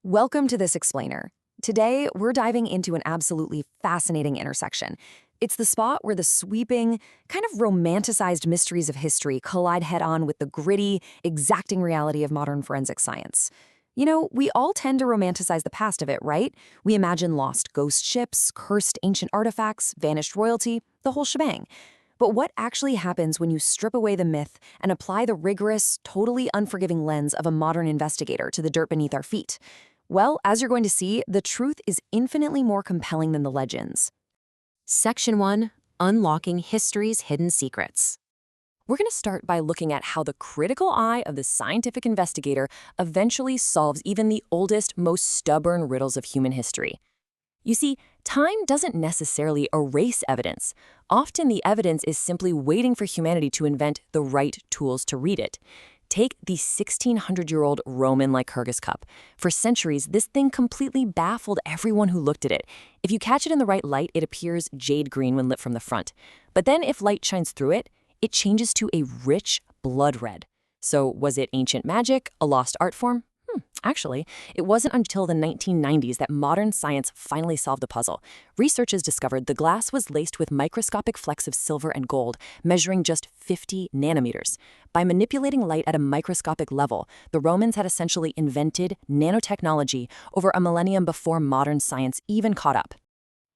Welcome to This Explainer. Today, we're diving into an absolutely fascinating intersection. It's the spot where the sweeping, kind of romanticized mysteries of history collide head-on with the gritty, exacting reality of modern forensic science. We all tend to romanticize the past of it, right? We imagine lost ghost ships, cursed ancient artifacts, vanished royalty, the whole shebang. But what actually happens when you strip away the myth and apply the rigorous, totally unforgiving lens of a modern investigator to the dirt beneath our feet? Well, as you're going to see, the truth is infinitely more compelling than the legends. Section 1. Unlocking History's Hidden Secrets. We're going to start by looking at how the critical eye of the scientific investigator eventually solves even the oldest, most stubborn riddles of human history. You see, time doesn't necessarily erase evidence. Often the evidence is simply waiting for humanity to invent the right tools to read it. Take the 1600-year-old Roman Lycurgus cup. For centuries, this thing completely baffled everyone who looked at it. If you catch it in the right light, it appears jade green when lit from the front. But then if light shines through it, it changes to a rich blood red. So was it ancient magic, a lost art form? Actually, it wasn't until the 1990s that modern science finally solved the puzzle. Researchers discovered the glass was laced with microscopic flecks of silver and gold, measuring just 50 nanometers. By manipulating light at a microscopic level, the Romans had essentially invented nanotechnology over a millennium before modern science even caught up.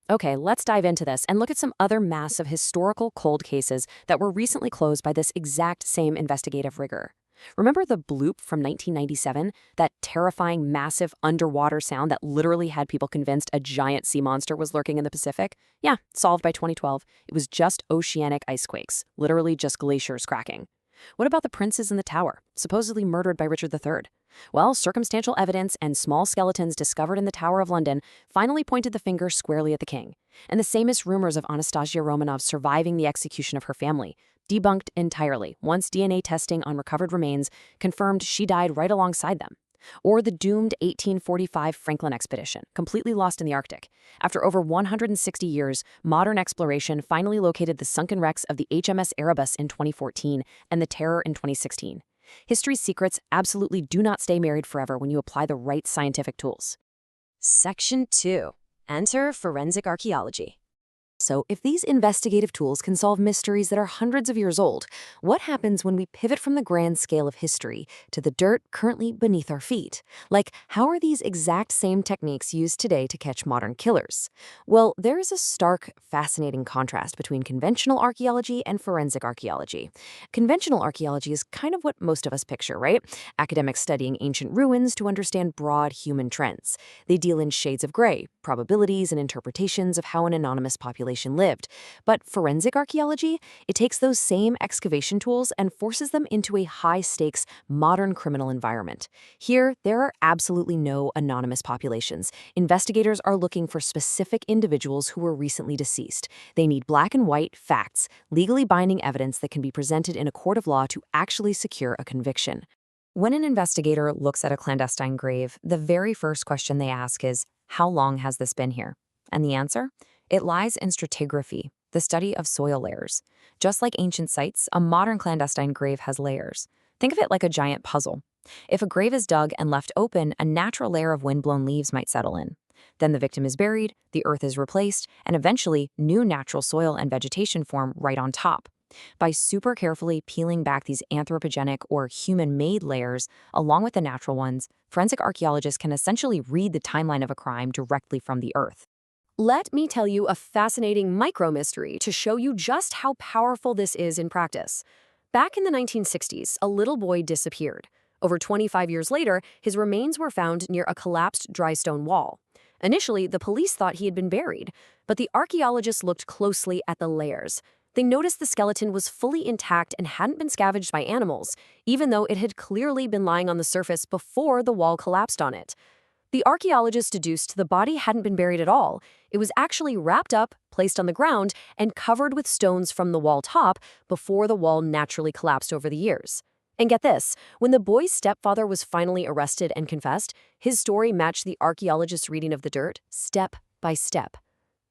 Okay, let's dive into this and look at some other massive historical cold cases that were recently closed by this exact same investigative rigor. Remember the bloop from 1997? That terrifying, massive underwater sound that literally had people convinced a giant sea monster was lurking in the Pacific? Yeah, solved by 2012. It was just oceanic ice quakes, literally just glaciers cracking. What about the princes in the tower, supposedly murdered by Richard III? Well, circumstantial evidence and small skeletons discovered in the Tower of London finally pointed the finger squarely at the king. And the famous rumors of Anastasia Romanov surviving the execution of her family, debunked entirely once DNA testing on recovered remains confirmed she died right alongside them. Or the doomed 1845 Franklin expedition, completely lost in the Arctic. After over 160 years, modern exploration finally located the sunken wrecks of the HMS Erebus in 2014 and the Terror in 2016. History's secrets absolutely do not stay married forever when you apply the right scientific tools. Section 2. Enter forensic archaeology. So, if these investigative tools can solve mysteries that are hundreds of years old, what happens when we pivot from the grand scale of history to the dirt currently beneath our feet? Like, how are these exact same techniques used today to catch modern killers? Well, there is a stark, fascinating contrast between conventional archaeology and forensic archaeology. Conventional archaeology is kind of what most of us picture, right? Academics studying ancient ruins to understand broad human trends. They deal in shades of gray, probabilities and interpretations of how an anonymous population lived. But forensic archaeology, it takes those same excavation tools and forces them into a high-stakes, modern criminal environment. Here, there are absolutely no anonymous populations. Investigators are looking for specific individuals who were recently deceased. They need black and white facts, legally binding evidence that can be presented in a court of law to actually secure a conviction. When an investigator looks at a clandestine grave, the very first question they ask is, how long has this been here? And the answer? It lies in stratigraphy, the study of soil layers. Just like ancient sites, a modern clandestine grave has layers. Think of it like a giant puzzle. If a grave is dug and left open, a natural layer of windblown leaves might settle in. Then the victim is buried, the earth is replaced, and eventually new natural soil and vegetation form right on top. By super carefully peeling back these anthropogenic or human-made layers, along with the natural ones, forensic archaeologists can essentially read the timeline of a crime directly from the earth. Let me tell you a fascinating micro-mystery to show you just how powerful this is in practice. Back in the 1960s, a little boy disappeared. Over 25 years later, his remains were found near a collapsed dry stone wall. Initially, the police thought he had been buried, but the archaeologists looked closely at the layers. They noticed the skeleton was fully intact and hadn't been scavenged by animals, even though it had clearly been lying on the surface before the wall collapsed on it. The archaeologists deduced the body hadn't been buried at all. It was actually wrapped up, placed on the ground, and covered with stones from the wall top before the wall naturally collapsed over the years. And get this, when the boy's stepfather was finally arrested and confessed, his story matched the archaeologist's reading of the dirt, step by step.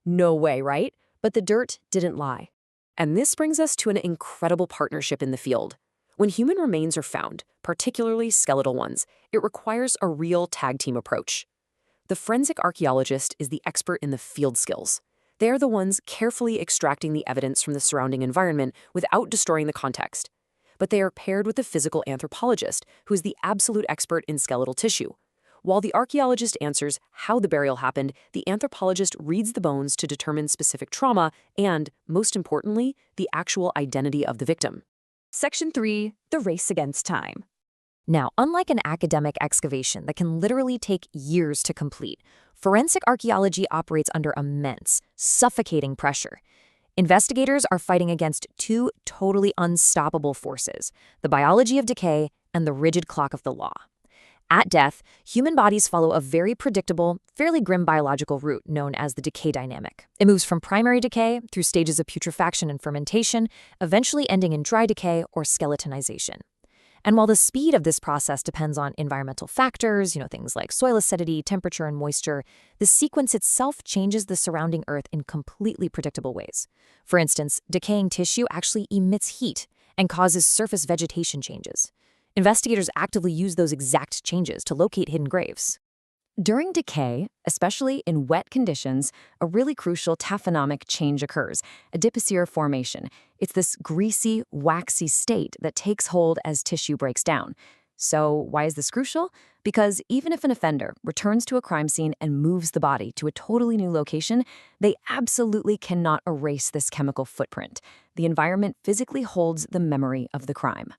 No way, right? But the dirt didn't lie. And this brings us to an incredible partnership in the field. When human remains are found, particularly skeletal ones, it requires a real tag-team approach. The forensic archaeologist is the expert in the field skills. They are the ones carefully extracting the evidence from the surrounding environment without destroying the context. But they are paired with the physical anthropologist, who is the absolute expert in skeletal tissue. While the archaeologist answers how the burial happened, the anthropologist reads the bones to determine specific trauma and, most importantly, the actual identity of the victim. Section 3. The race against time. Now, unlike an academic excavation that can literally take years to complete, forensic archaeology operates under immense, suffocating pressure. Investigators are fighting against two totally unstoppable forces: the biology of decay and the rigid clock of the law. At death, human bodies follow a very predictable, fairly grim biological route known as the decay dynamic. It moves from primary decay through stages of putrefaction and fermentation, eventually ending in dry decay or skeletonization. And while the speed of this process depends on environmental factors, things like soil acidity, temperature, and moisture, the sequence itself changes the surrounding Earth in completely predictable ways. For instance, decaying tissue actually emits heat and causes surface vegetation changes. Investigators actively use those exact changes to locate hidden graves. During decay, especially in wet conditions, a really crucial taphonomic change occurs, adipocere formation. It's this greasy, waxy state that takes hold as tissue breaks down. So why is this crucial? Because even if an offender returns to a crime scene and moves the body to a totally new location, they absolutely cannot erase this chemical footprint. The environment physically holds the memory of the crime.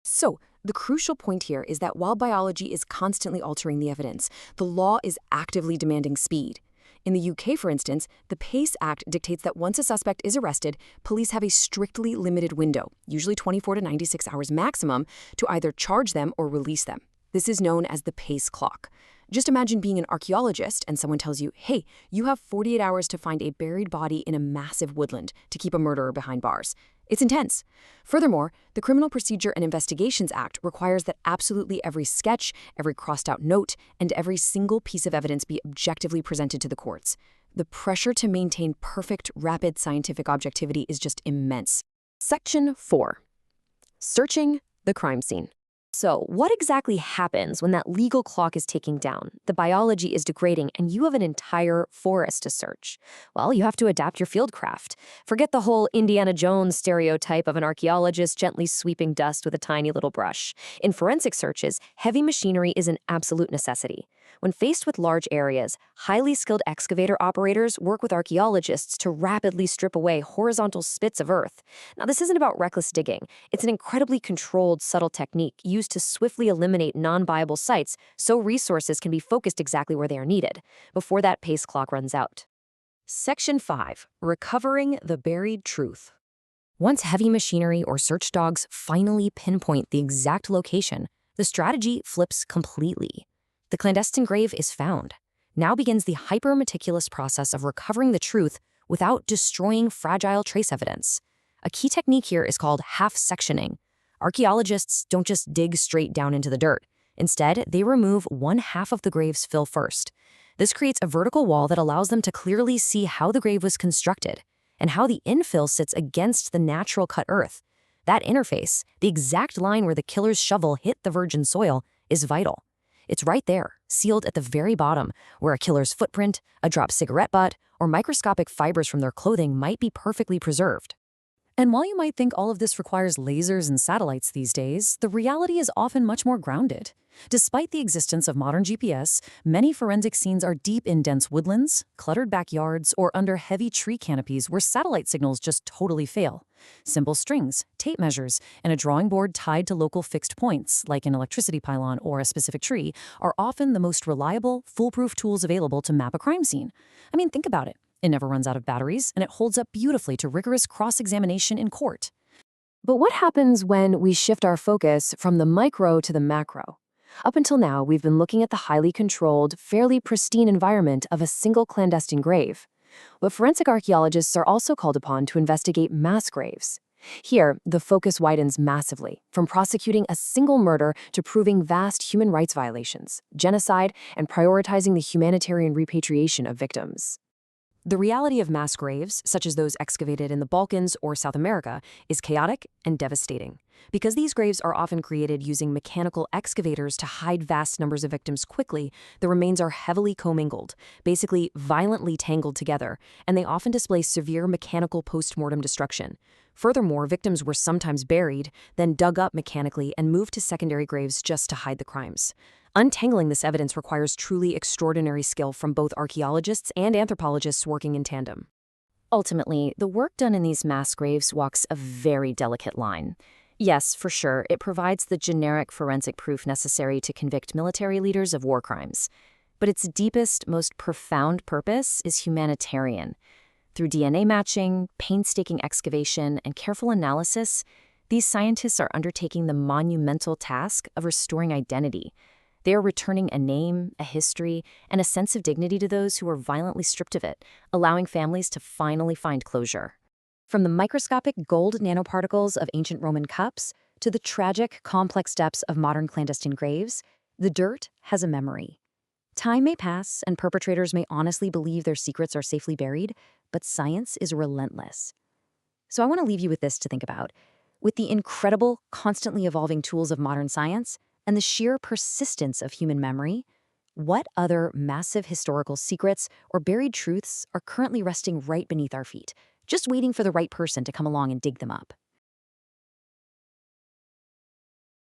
So, the crucial point here is that while biology is constantly altering the evidence, the law is actively demanding speed. In the UK, for instance, the PACE Act dictates that once a suspect is arrested, police have a strictly limited window, usually 24 to 96 hours maximum, to either charge them or release them. This is known as the PACE clock. Just imagine being an archaeologist and someone tells you, hey, you have 48 hours to find a buried body in a massive woodland to keep a murderer behind bars. It's intense. Furthermore, the Criminal Procedure and Investigations Act requires that absolutely every sketch, every crossed-out note, and every single piece of evidence be objectively presented to the courts. The pressure to maintain perfect, rapid scientific objectivity is just immense. Section 4. Searching the crime scene. So, what exactly happens when that legal clock is ticking down, the biology is degrading, and you have an entire forest to search? Well, you have to adapt your fieldcraft. Forget the whole Indiana Jones stereotype of an archaeologist gently sweeping dust with a tiny little brush. In forensic searches, heavy machinery is an absolute necessity. When faced with large areas, highly skilled excavator operators work with archaeologists to rapidly strip away horizontal spits of earth. Now, this isn't about reckless digging. It's an incredibly controlled, subtle technique used to swiftly eliminate non-viable sites so resources can be focused exactly where they are needed, before that pace clock runs out. Section 5. Recovering the buried truth. Once heavy machinery or search dogs finally pinpoint the exact location, the strategy flips completely. The clandestine grave is found. Now begins the hyper-meticulous process of recovering the truth without destroying fragile trace evidence. A key technique here is called half-sectioning. Archaeologists don't just dig straight down into the dirt. Instead, they remove one half of the grave's fill first. This creates a vertical wall that allows them to clearly see how the grave was constructed and how the infill sits against the natural cut earth. That interface, the exact line where the killer's shovel hit the virgin soil, is vital. It's right there, sealed at the very bottom, where a killer's footprint, a dropped cigarette butt, or microscopic fibers from their clothing might be perfectly preserved. And while you might think all of this requires lasers and satellites these days, the reality is often much more grounded. Despite the existence of modern GPS, many forensic scenes are deep in dense woodlands, cluttered backyards, or under heavy tree canopies where satellite signals just totally fail. Simple strings, tape measures, and a drawing board tied to local fixed points, like an electricity pylon or a specific tree, are often the most reliable, foolproof tools available to map a crime scene. I mean, think about it. It never runs out of batteries, and it holds up beautifully to rigorous cross-examination in court. But what happens when we shift our focus from the micro to the macro? Up until now, we've been looking at the highly controlled, fairly pristine environment of a single clandestine grave. But forensic archaeologists are also called upon to investigate mass graves. Here, the focus widens massively, from prosecuting a single murder to proving vast human rights violations, genocide, and prioritizing the humanitarian repatriation of victims. The reality of mass graves, such as those excavated in the Balkans or South America, is chaotic and devastating. Because these graves are often created using mechanical excavators to hide vast numbers of victims quickly, the remains are heavily commingled, basically violently tangled together, and they often display severe mechanical post-mortem destruction. Furthermore, victims were sometimes buried, then dug up mechanically and moved to secondary graves just to hide the crimes. Untangling this evidence requires truly extraordinary skill from both archaeologists and anthropologists working in tandem. Ultimately, the work done in these mass graves walks a very delicate line. Yes, for sure, it provides the generic forensic proof necessary to convict military leaders of war crimes. But its deepest, most profound purpose is humanitarian. Through DNA matching, painstaking excavation, and careful analysis, these scientists are undertaking the monumental task of restoring identity. They are returning a name, a history, and a sense of dignity to those who were violently stripped of it, allowing families to finally find closure. From the microscopic gold nanoparticles of ancient Roman cups to the tragic, complex depths of modern clandestine graves, the dirt has a memory. Time may pass, and perpetrators may honestly believe their secrets are safely buried, but science is relentless. So I want to leave you with this to think about. With the incredible, constantly evolving tools of modern science and the sheer persistence of human memory, what other massive historical secrets or buried truths are currently resting right beneath our feet, just waiting for the right person to come along and dig them up?